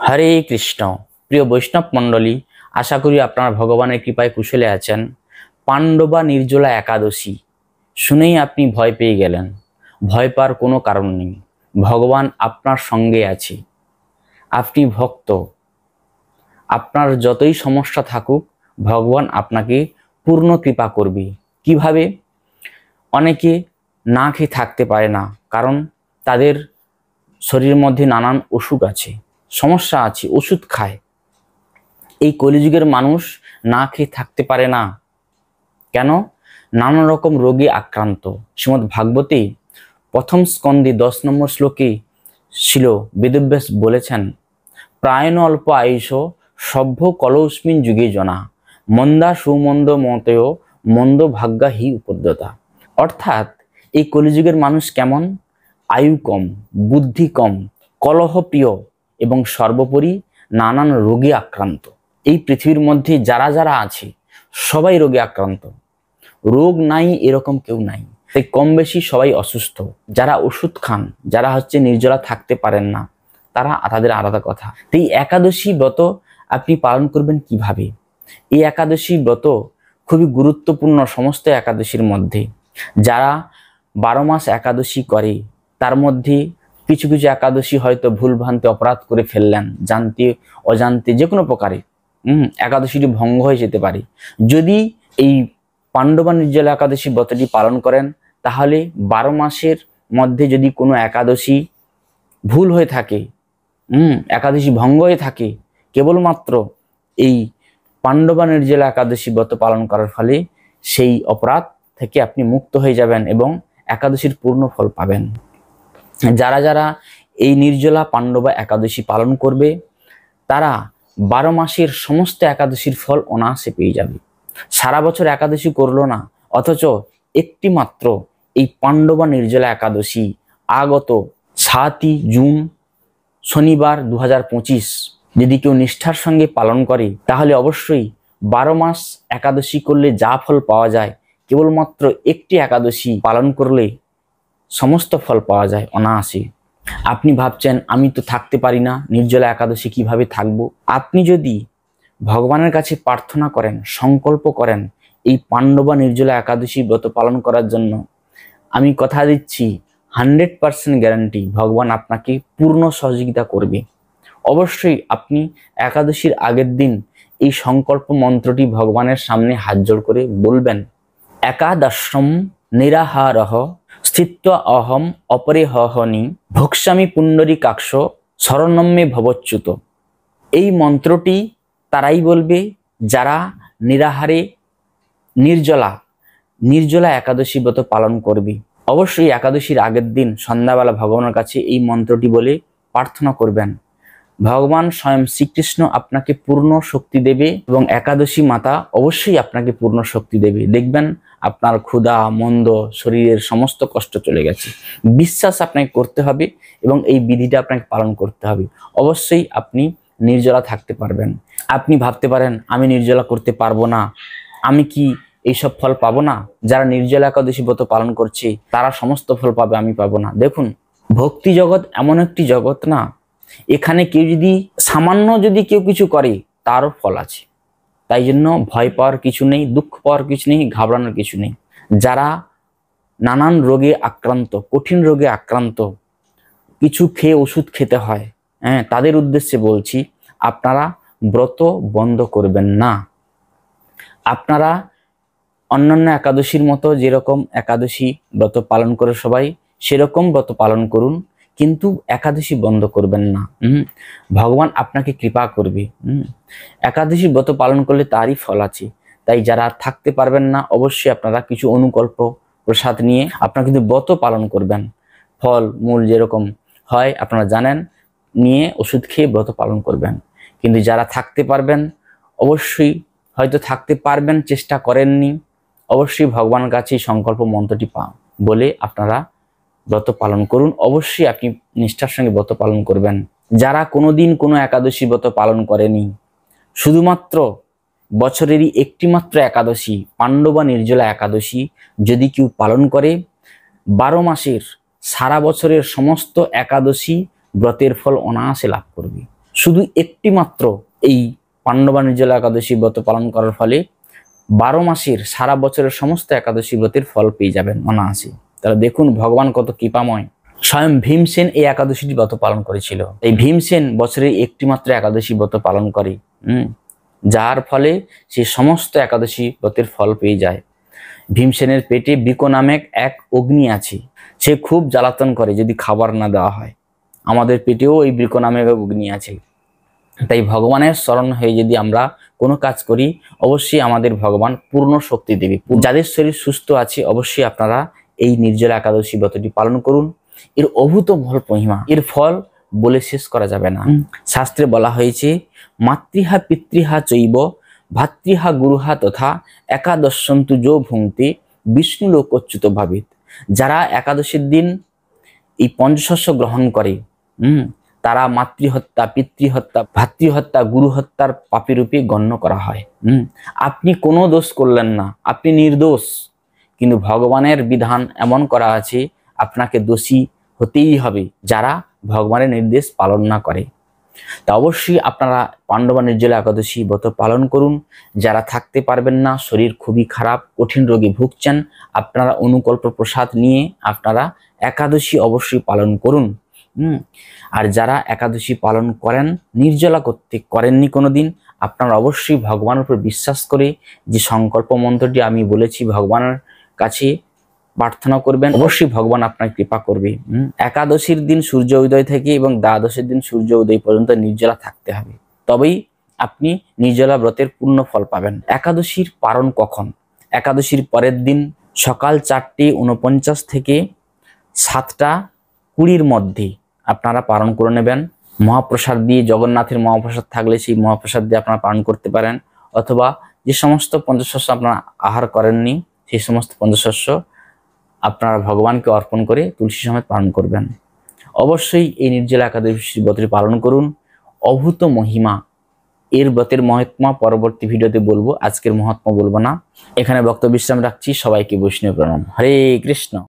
হরে কৃষ্ণ। প্রিয় বৈষ্ণব মণ্ডলী, আশা করি আপনারা ভগবানের কৃপায় কুশলে আছেন। পাণ্ডবা নির্জলা একাদশী শুনেই আপনি ভয় পেয়ে গেলেন। ভয় পাওয়ার কোনো কারণ নেই, ভগবান আপনার সঙ্গে আছে। আপনি ভক্ত, আপনার যতই সমস্যা থাকুক ভগবান আপনাকে পূর্ণ কৃপা করবে। কিভাবে? অনেকে না খেয়ে থাকতে পারে না, কারণ তাদের শরীরের মধ্যে নানান অসুখ আছে, সমস্যা আছে, ওষুধ খায়। এই কলিযুগের মানুষ না খেয়ে থাকতে পারে না কেন? নানা রকম রোগে আক্রান্ত। শ্রীমদ্ ভাগবতে প্রথম স্কন্ধে 10 নম্বর শ্লোকে ছিল বেদব্যাস বলেছেন, প্রায়ণ অল্প আয়ুষ সভ্য কলৌস্মিন যুগে জনা মন্দা সুমন্দ মতেয় মন্দ ভাগ্যা হি উপদ্যতা। অর্থাৎ এই কলিযুগের মানুষ কেমন? আয়ু কম, বুদ্ধি কম, কলহপ্রিয় এবং সর্বোপরি নানান রোগে আক্রান্ত। এই পৃথিবীর মধ্যে যারা যারা আছে সবাই রোগে আক্রান্ত। রোগ নাই এরকম কেউ নাই, তাই কম বেশি সবাই অসুস্থ। যারা ওষুধ খান, যারা নির্জলা থাকতে পারেন না, তারা তাদের আলাদা কথা। এই একাদশী ব্রত আপনি পালন করবেন কিভাবে? এই একাদশী ব্রত খুবই গুরুত্বপূর্ণ সমস্ত একাদশীর মধ্যে। যারা 12 মাস একাদশী করে তার মধ্যে কিছু কিছু একাদশী হয়তো ভুলভ্রান্তি অপরাধ করে ফেললেন, জানতে অজান্তে যে কোনো প্রকারে একাদশীটি ভঙ্গ হয়ে যেতে পারে। যদি এই পাণ্ডবা নির্জলা একাদশী ব্রতটি পালন করেন, তাহলে 12 মাসের মধ্যে যদি কোনো একাদশী ভুল হয়ে থাকে, একাদশী ভঙ্গ হয়ে থাকে, কেবলমাত্র এই পাণ্ডবা নির্জলা একাদশী ব্রত পালন করার ফলে সেই অপরাধ থেকে আপনি মুক্ত হয়ে যাবেন এবং একাদশীর পূর্ণ ফল পাবেন। যারা যারা এই নির্জলা পাণ্ডবা একাদশী পালন করবে তারা 12 মাসের সমস্ত একাদশীর ফল অনায়াসে পেয়ে যাবে। সারা বছর একাদশী করলো না, অথচ একটি মাত্র এই পাণ্ডবা নির্জলা একাদশী আগত 7ই জুন শনিবার 2025 যদি কেউ নিষ্ঠার সঙ্গে পালন করে, তাহলে অবশ্যই 12 মাস একাদশী করলে যা ফল পাওয়া যায়, কেবলমাত্র একটি একাদশী পালন করলে সমস্ত ফল পাওয়া যায় অনায়াসে। আপনি ভাবছেন আমি তো থাকতে পারি না, নির্জলা একাদশী কিভাবে থাকবো? আপনি যদি ভগবানের কাছে প্রার্থনা করেন, সংকল্প করেন এই পাণ্ডবা নির্জলা একাদশী ব্রত পালন করার জন্য, আমি কথা দিচ্ছি 100% গ্যারান্টি ভগবান আপনাকে পূর্ণ সহযোগিতা করবে। অবশ্যই আপনি একাদশীর আগের দিন এই সংকল্প মন্ত্রটি ভগবানের সামনে হাত জোড় করে বলবেন, একাদশম নিরাহারহ স্থিত্বা অহম অপরিহহনি ভক্ষ্যামি পুণ্ডরীকাক্ষ শরণম্যে ভবচ্যুত। এই মন্ত্রটি তারাই বলবে যারা নিরাহারে নির্জলা একাদশী ব্রত পালন করবে। অবশ্যই একাদশীর আগের দিন সন্ধ্যাবেলা ভগবানের কাছে এই মন্ত্রটি বলে প্রার্থনা করবেন। ভগবান স্বয়ং শ্রীকৃষ্ণ আপনাকে পূর্ণ শক্তি দেবে এবং একাদশী মাতা অবশ্যই আপনাকে পূর্ণ শক্তি দেবে। দেখবেন আপনার ক্ষুধা মন্দ শরীরের সমস্ত কষ্ট চলে গেছে। বিশ্বাস আপনাকে করতে হবে এবং এই বিধিটা আপনাকে পালন করতে হবে। অবশ্যই আপনি নির্জলা থাকতে পারবেন। আপনি ভাবতে পারেন আমি নির্জলা করতে পারবো না, আমি কি এইসব ফল পাবো না? যারা নির্জলা একাদশী ব্রত পালন করছে তারা সমস্ত ফল পাবে, আমি পাবো না। দেখুন, ভক্তি জগৎ এমন একটি জগৎ না, এখানে কেউ যদি সামান্য যদি কেউ কিছু করে তারও ফল আছে। তাই জন্য ভয় পাওয়ার কিছু নেই, দুঃখ পাওয়ার কিছু নেই, ঘাবড়ানোর কিছু নেই। যারা নানান রোগে আক্রান্ত, কঠিন রোগে আক্রান্ত, কিছু খেয়ে ওষুধ খেতে হয়, তাদের উদ্দেশ্যে বলছি আপনারা ব্রত বন্ধ করবেন না। আপনারা অন্যান্য একাদশীর মতো যেরকম একাদশী ব্রত পালন করে সবাই সেরকম ব্রত পালন করুন, কিন্তু একাদশী বন্ধ করবেন না। ভগবান আপনাকে কৃপা করবে। একাদশী ব্রত পালন করলে তারই ফল আছে। তাই যারা থাকতে পারবেন না, অবশ্যই আপনারা কিছু অনুকল্প প্রসাদ নিয়ে আপনারা কিন্তু ব্রত পালন করবেন। ফল মূল যেরকম হয় আপনারা জানেন, নিয়ে ওষুধ খেয়ে ব্রত পালন করবেন। কিন্তু যারা থাকতে পারবেন, অবশ্যই হয়তো থাকতে পারবেন, চেষ্টা করেননি, অবশ্যই ভগবানের কাছে সংকল্প মন্ত্রটি বলে আপনারা ব্রত পালন করুন। অবশ্যই আপনি নিষ্ঠার সঙ্গে ব্রত পালন করবেন। যারা কোনোদিন কোনো একাদশী ব্রত পালন করেনি, শুধুমাত্র বছরেরই একটি মাত্র একাদশী পাণ্ডবা নির্জলা একাদশী যদি কেউ পালন করে, 12 মাসের সারা বছরের সমস্ত একাদশী ব্রতের ফল অনায়াসে লাভ করবে। শুধু একটি মাত্র এই পাণ্ডবা নির্জলা একাদশী ব্রত পালন করার ফলে 12 মাসের সারা বছরের সমস্ত একাদশী ব্রতের ফল পেয়ে যাবেন অনায়াসে। তাহলে দেখুন ভগবান কত কৃপাময়। স্বয়ং ভীমসেন এই একাদশীটি ব্রত পালন করেছিল। এই ভীমসেন বছরে একটি মাত্র একাদশী ব্রত পালন করে, যার ফলে সে সমস্ত একাদশী ব্রতের ফল পেয়ে যায়। ভীমসেনের পেটে বৃক নামক এক অগ্নি আছে, সে খুব জ্বালাতন করে যদি খাবার না দেওয়া হয়। আমাদের পেটেও এই বৃক নামক অগ্নি আছে। তাই ভগবানের শরণ হয়ে যদি আমরা কোনো কাজ করি, অবশ্যই আমাদের ভগবান পূর্ণ শক্তি দেবে। যাদের শরীর সুস্থ আছে অবশ্যই আপনারা এই নির্জলা একাদশী ব্রতটি পালন করুন। এর অভূতপূর্ব মহিমা, এর ফল বলে শেষ করা যাবে না। শাস্ত্রে বলা হয়েছে, মাতৃহা পিতৃহা চৈব ভাতৃহা গুরুহা তথা একাদশন্তু যো ভুঙ্ক্তে বিষ্ণু লোকচ্যুত ভাবিত। যারা একাদশীর দিন এই পঞ্চশস্য গ্রহণ করে তারা মাতৃহত্যা, পিতৃহত্যা, ভাতৃহত্যা, গুরু হত্যার পাপী রূপে গণ্য করা হয়। আপনি কোনো দোষ করলেন না, আপনি নির্দোষ, কিন্তু ভগবানের বিধান এমন করা আছে আপনাকে দোষী হতেই হবে যারা ভগবানের নির্দেশ পালন না করে। তা অবশ্যই আপনারা পাণ্ডবা নির্জলা একাদশী ব্রত পালন করুন। যারা থাকতে পারবেন না, শরীর খুবই খারাপ, কঠিন রোগে ভুগছেন, আপনারা অনুকল্প প্রসাদ নিয়ে আপনারা একাদশী অবশ্যই পালন করুন। আর যারা একাদশী পালন করেন, নির্জলা করেননি কোনোদিন, আপনারা অবশ্যই ভগবানের উপর বিশ্বাস করে যে সংকল্প মন্ত্রটি আমি বলেছি ভগবানের কাছে প্রার্থনা করবেন, অবশ্যই ভগবান আপনার কৃপা করবে। একাদশীর দিন সূর্য উদয় থেকে এবং দ্বাদশীর দিন সূর্য উদয় পর্যন্ত নির্জলা থাকতে হবে, তবেই আপনি নির্জলা ব্রতের পূর্ণ ফল পাবেন। একাদশীর পারণ কখন? একাদশীর পরের দিন সকাল 4:49 থেকে 7:20 মধ্যে আপনারা পালন করে নেবেন। মহাপ্রসাদ দিয়ে, জগন্নাথের মহাপ্রসাদ থাকলে সেই মহাপ্রসাদ দিয়ে আপনারা পালন করতে পারেন, অথবা যে সমস্ত পঞ্চশস্য আপনারা আহার করেননি সেই সমস্ত পঞ্চশস্য আপনারা ভগবানকে অর্পণ করে তুলসী সমেত পালন করবেন। অবশ্যই এই নির্জলা একাদশী ব্রতটি পালন করুন। অভূত মহিমা, এর ব্রতের মহাত্মা পরবর্তী ভিডিওতে বলবো, আজকের মহাত্মা বলবো না। এখানে বক্তব্য বিশ্রাম রাখছি। সবাইকে বৈষ্ণব প্রণাম। হরে কৃষ্ণ।